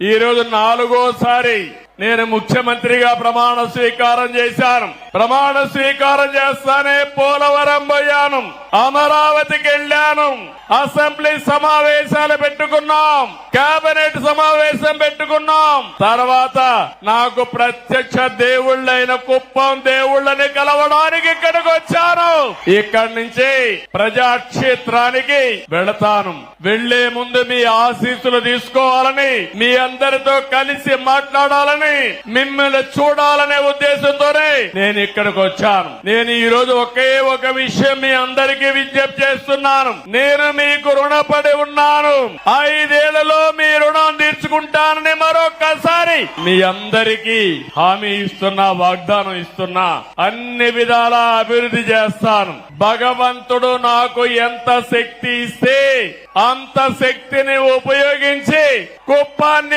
ఈ రోజు 4వ సారి నేను ముఖ్యమంత్రిగా ప్రమాణ స్వీకారం చేశాను. ప్రమాణ స్వీకారం చేస్తానే పోలవరం పోయాను, అమరావతికి వెళ్లాను, అసెంబ్లీ సమావేశాలు పెట్టుకున్నాం, కేబినెట్ సమావేశం పెట్టుకున్నాం. తర్వాత నాకు ప్రత్యక్ష దేవుళ్ళైన కుప్పం దేవుళ్ళని కలవడానికి ఇక్కడికి వచ్చాను. ఇక్కడి నుంచి ప్రజాక్షేత్రానికి వెళతాను. వెళ్లే ముందు మీ ఆశీస్సులు తీసుకోవాలని, మీ అందరితో కలిసి మాట్లాడాలని, మిమ్మల్ని చూడాలనే ఉద్దేశంతోనే నేను ఇక్కడికి వచ్చాను. నేను ఈ రోజు ఒకే ఒక విషయం మీ అందరికీ విజ్ఞప్తి చేస్తున్నాను. నేను మీకు రుణపడి ఉన్నాను. 5 ఏళ్లలో మీ రుణం తీర్చుకుంటానని మరొక్కసారి మీ అందరికీ హామీ ఇస్తున్నా, వాగ్దానం ఇస్తున్నా. అన్ని విధాలా అభివృద్ధి చేస్తాను. భగవంతుడు నాకు ఎంత శక్తి ఇస్తే అంత శక్తిని ఉపయోగించి కుప్పాన్ని